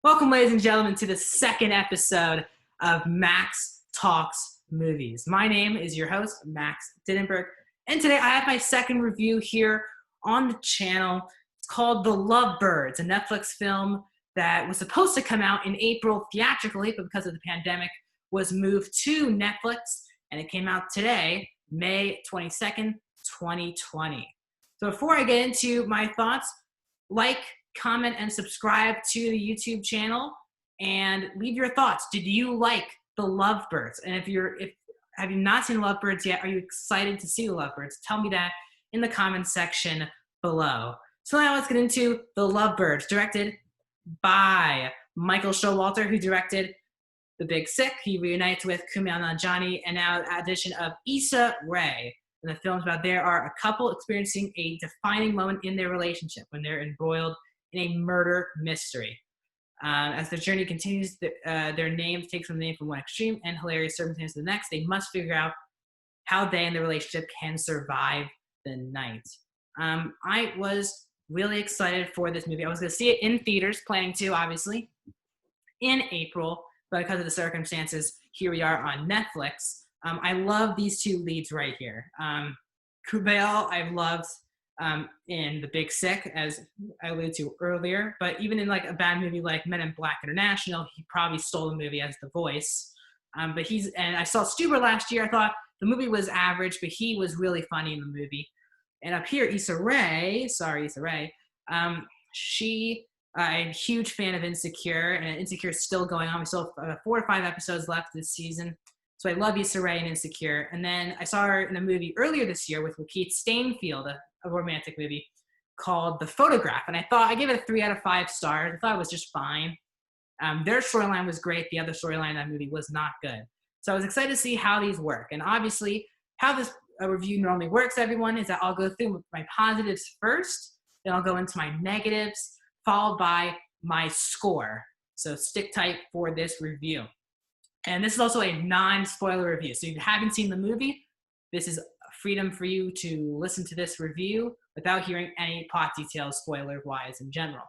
Welcome, ladies and gentlemen, to the second episode of Max Talks Movies. My name is your host, Max Didenberg, and today I have my second review here on the channel. It's called The Lovebirds, a Netflix film that was supposed to come out in April theatrically, but because of the pandemic, was moved to Netflix, and it came out today, May 22nd, 2020. So before I get into my thoughts, comment, and subscribe to the YouTube channel and leave your thoughts. Did you like The Lovebirds? And have you not seen Lovebirds yet? Are you excited to see The Lovebirds? Tell me that in the comments section below. So now let's get into The Lovebirds, directed by Michael Showalter, who directed The Big Sick. He reunites with Kumail Nanjiani, and now the addition of Issa Rae. And the film's about there are a couple experiencing a defining moment in their relationship when they're embroiled in a murder mystery. As their journey continues, their names take from the name from one extreme and hilarious circumstance to the next. They must figure out how they and their relationship can survive the night. I was really excited for this movie. I was going to see it in theaters, planning to, obviously, in April, but because of the circumstances, here we are on Netflix. I love these two leads right here. Kumail, I've loved in The Big Sick, as I alluded to earlier, but even in like a bad movie like Men in Black International, he probably stole the movie as the voice. And I saw Stuber last year. I thought the movie was average, but he was really funny in the movie. And up here, Issa Rae, I'm a huge fan of Insecure, and Insecure is still going on. We still have 4 or 5 episodes left this season. So I love Issa Rae and Insecure. And then I saw her in a movie earlier this year with Lakeith Stanfield, a romantic movie called The Photograph. And I gave it a 3 out of 5 stars. I thought it was just fine. Their storyline was great. The other storyline in that movie was not good. So I was excited to see how these work. And obviously, how this review normally works, everyone, is that I'll go through my positives first, then I'll go into my negatives, followed by my score. So stick tight for this review. And this is also a non-spoiler review. So if you haven't seen the movie, this is freedom for you to listen to this review without hearing any plot details, spoiler-wise in general.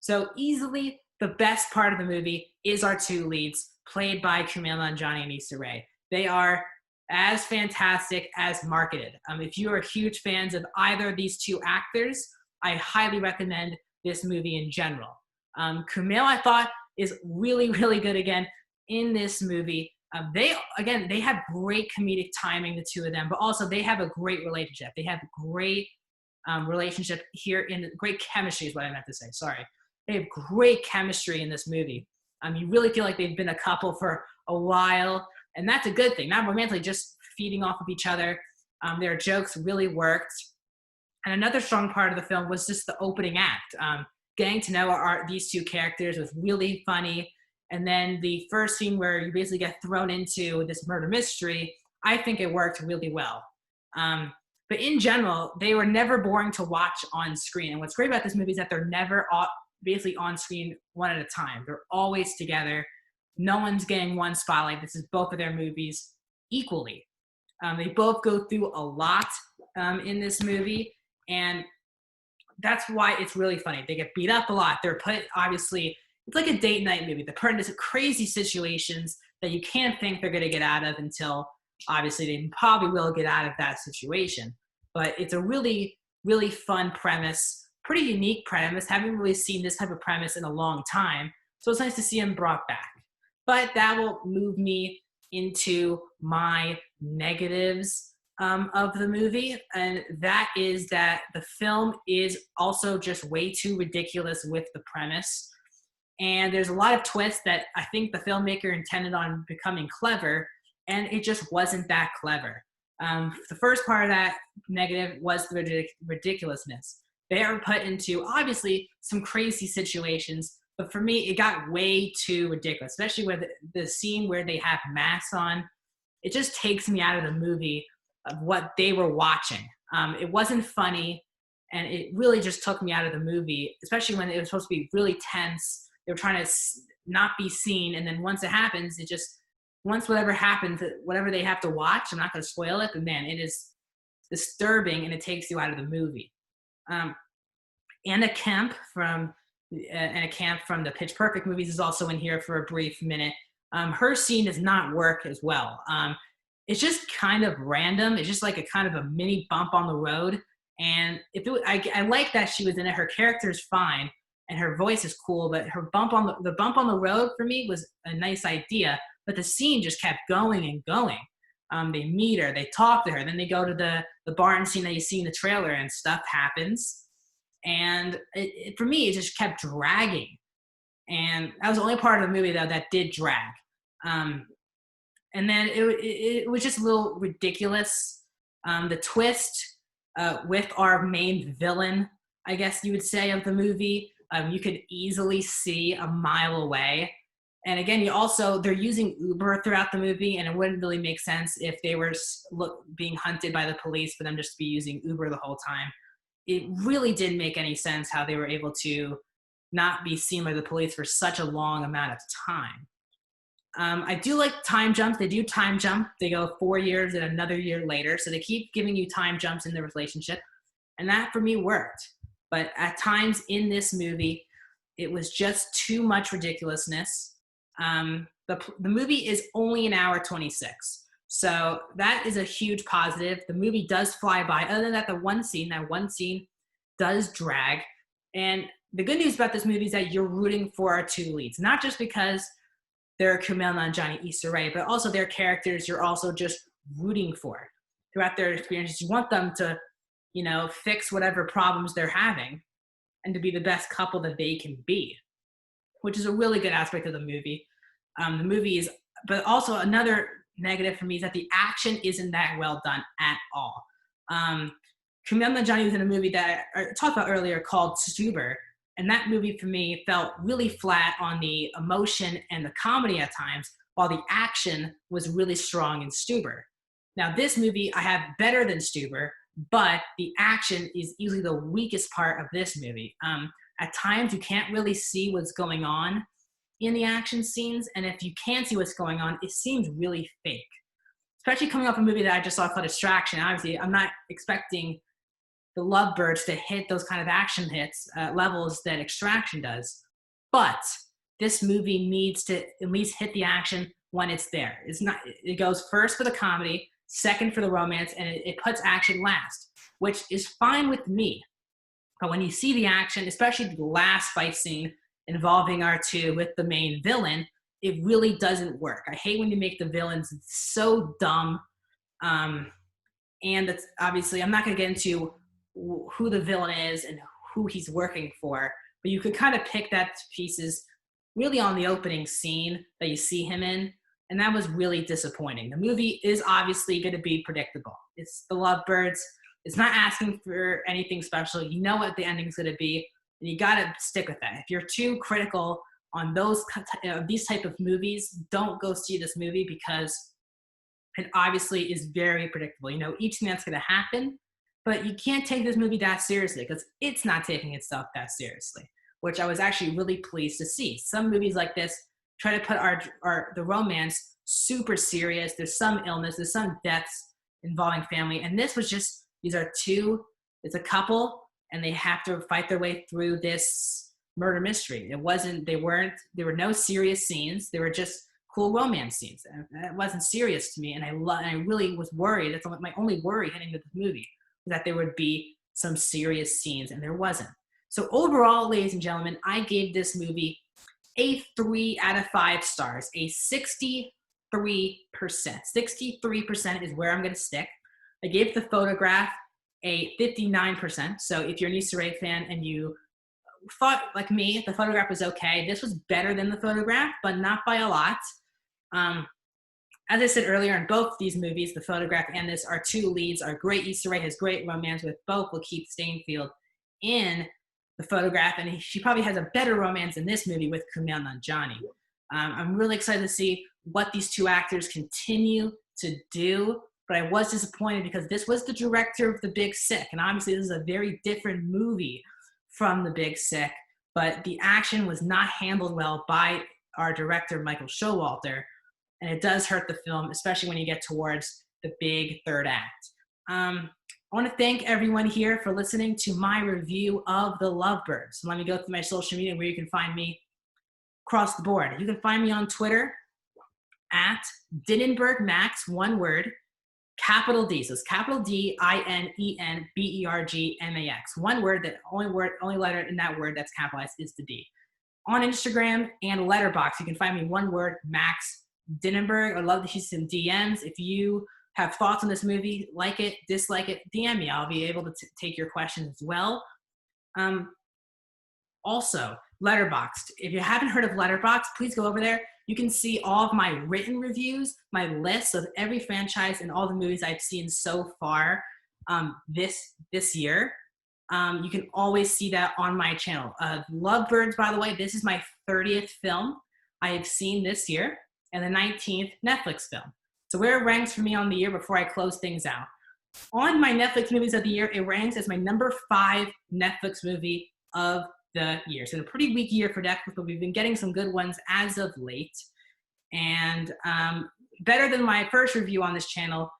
So easily, the best part of the movie is our two leads, played by Kumail Nanjiani and Issa Rae. They are as fantastic as marketed. If you are huge fans of either of these two actors, I highly recommend this movie in general. Kumail, I thought, is really, really good again in this movie. They have great comedic timing, the two of them, but also they have a great relationship. They have great relationship here, great chemistry is what I meant to say, sorry. They have great chemistry in this movie. You really feel like they've been a couple for a while, and that's a good thing. Not romantically, just feeding off of each other. Their jokes really worked. And another strong part of the film was just the opening act. Getting to know these two characters was really funny. And then the first scene where you basically get thrown into this murder mystery, I think it worked really well. But in general, they were never boring to watch on screen. And what's great about this movie is that they're never basically on screen one at a time. They're always together. No one's getting one spotlight. This is both of their movies equally. They both go through a lot in this movie, and that's why it's really funny. They get beat up a lot. They're put, obviously, it's like a date night movie. They're put into crazy situations that you can't think they're going to get out of until, obviously, they probably will get out of that situation. But it's a really, really fun premise, pretty unique premise. Haven't really seen this type of premise in a long time. So it's nice to see him brought back. But that will move me into my negatives of the movie. And that is that the film is also just way too ridiculous with the premise. And there's a lot of twists that I think the filmmaker intended on becoming clever, and it just wasn't that clever. The first part of that negative was the ridiculousness. They are put into, obviously, some crazy situations, but for me, it got way too ridiculous, especially with the scene where they have masks on. It just takes me out of the movie of what they were watching. It wasn't funny, and it really just took me out of the movie, especially when it was supposed to be really tense. They were trying to not be seen, and then once it happens, once whatever happens, whatever they have to watch, I'm not going to spoil it, but man, it is disturbing, and it takes you out of the movie. Anna Kemp from Anna Camp from the Pitch Perfect movies is also in here for a brief minute. Her scene does not work as well. It's just kind of random. It's just like a kind of a mini bump on the road. And I like that she was in it. Her character is fine, and her voice is cool. But her the bump on the road for me was a nice idea. But the scene just kept going and going. They meet her, they talk to her, then they go to the barn scene that you see in the trailer, and stuff happens. And for me, it just kept dragging. And that was the only part of the movie though that did drag. Um, and then it was just a little ridiculous. The twist with our main villain, I guess you would say, of the movie, you could easily see a mile away. And again, they're using Uber throughout the movie, and it wouldn't really make sense if they were being hunted by the police for them just to be using Uber the whole time. It really didn't make any sense how they were able to not be seen by the police for such a long amount of time. I do like time jumps. They do time jump. They go 4 years and another year later. So they keep giving you time jumps in the relationship. And that for me worked. But at times in this movie, it was just too much ridiculousness. The movie is only 1:26. So that is a huge positive. The movie does fly by. Other than that, that one scene does drag. And the good news about this movie is that you're rooting for our two leads, not just because they're Kumail Nanjiani, Issa Rae, but also their characters you're also just rooting for throughout their experiences. You want them to, fix whatever problems they're having and to be the best couple that they can be, which is a really good aspect of the movie. The movie is, but also another negative for me is that the action isn't that well done at all. Kumail Nanjiani was in a movie that I talked about earlier called Stuber, and that movie for me felt really flat on the emotion and the comedy at times, while the action was really strong in Stuber. Now this movie I have better than Stuber, but the action is easily the weakest part of this movie. At times you can't really see what's going on in the action scenes, and if you can see what's going on, it seems really fake. Especially coming off a movie that I just saw called Extraction. Obviously, I'm not expecting the Lovebirds to hit those kind of action hits levels that Extraction does, but this movie needs to at least hit the action when it's there. It goes first for the comedy, second for the romance, and it puts action last, which is fine with me. But when you see the action, especially the last fight scene involving R2 with the main villain, it really doesn't work. I hate when you make the villains so dumb. And that's obviously, I'm not going to get into who the villain is and who he's working for, but you could kind of pick that to pieces really on the opening scene that you see him in, and that was really disappointing. The movie is obviously going to be predictable. It's the Lovebirds. It's not asking for anything special. You know what the ending's going to be, and you got to stick with that. If you're too critical on these type of movies, don't go see this movie, because it obviously is very predictable. You know each thing that's going to happen, but you can't take this movie that seriously because it's not taking itself that seriously, which I was actually really pleased to see. Some movies like this try to put the romance super serious. There's some illness, there's some deaths involving family, and this was just, it's a couple, and they have to fight their way through this murder mystery. There were no serious scenes. They were just cool romance scenes. And it wasn't serious to me, and I really was worried. That's my only worry heading to the movie, was that there would be some serious scenes, and there wasn't. So overall, ladies and gentlemen, I gave this movie a 3 out of 5 stars, a 63%. 63% is where I'm going to stick. I gave The Photograph a 59%. So if you're an Issa Rae fan and you thought, like me, The Photograph was okay, this was better than The Photograph, but not by a lot. As I said earlier, in both these movies, The Photograph and this, our two leads are great. Issa Rae has great romance with both Lakeith Stanfield in The Photograph, and she probably has a better romance in this movie with Kumail Nanjiani. I'm really excited to see what these two actors continue to do, but I was disappointed because this was the director of The Big Sick, and obviously this is a very different movie from The Big Sick, but the action was not handled well by our director, Michael Showalter, and it does hurt the film, especially when you get towards the big third act. I want to thank everyone here for listening to my review of The Lovebirds. Let me go through my social media where you can find me across the board. You can find me on Twitter at DinenbergMax, one word, capital D. So it's capital DINENBERGMAX. One word, the only letter in that word that's capitalized is the D. On Instagram and Letterboxd, you can find me one word, Max Dinenberg. I'd love to see some DMs. If you have thoughts on this movie, like it, dislike it, DM me. I'll be able to take your questions as well. Also, Letterboxd. If you haven't heard of Letterboxd, please go over there. You can see all of my written reviews, my lists of every franchise and all the movies I've seen so far this year. You can always see that on my channel. Lovebirds, by the way, this is my 30th film I have seen this year and the 19th Netflix film. So where it ranks for me on the year before I close things out. On my Netflix movies of the year, it ranks as my number 5 Netflix movie of the year. It's been a pretty weak year for Netflix, but we've been getting some good ones as of late. And better than my first review on this channel,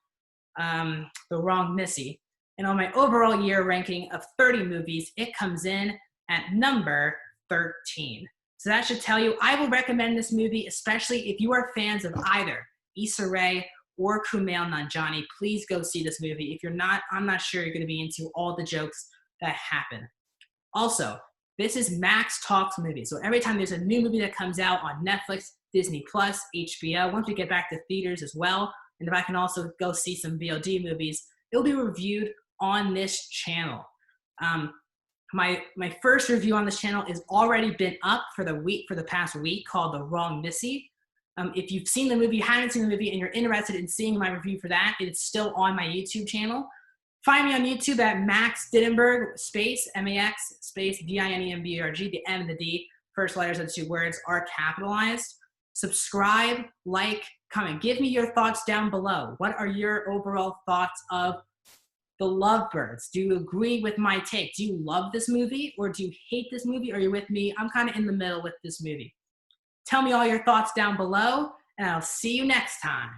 The Wrong Missy. And on my overall year ranking of 30 movies, it comes in at number 13. So that should tell you, I will recommend this movie, especially if you are fans of either Issa Rae or Kumail Nanjiani. Please go see this movie. If you're not, I'm not sure you're going to be into all the jokes that happen. Also, this is Max Talks Movies. So every time there's a new movie that comes out on Netflix, Disney Plus, HBO, once we get back to theaters as well, and if I can also go see some VOD movies, it'll be reviewed on this channel. My first review on this channel has already been up for the past week, called The Wrong Missy. If you've seen the movie, haven't seen the movie, and you're interested in seeing my review for that, it's still on my YouTube channel. Find me on YouTube at Max Dinenberg, space MAX, space DINENBERG. The M and the D, first letters of the 2 words, are capitalized. Subscribe, like, comment. Give me your thoughts down below. What are your overall thoughts of The Lovebirds? Do you agree with my take? Do you love this movie or do you hate this movie? Or are you with me? I'm kind of in the middle with this movie. Tell me all your thoughts down below, and I'll see you next time.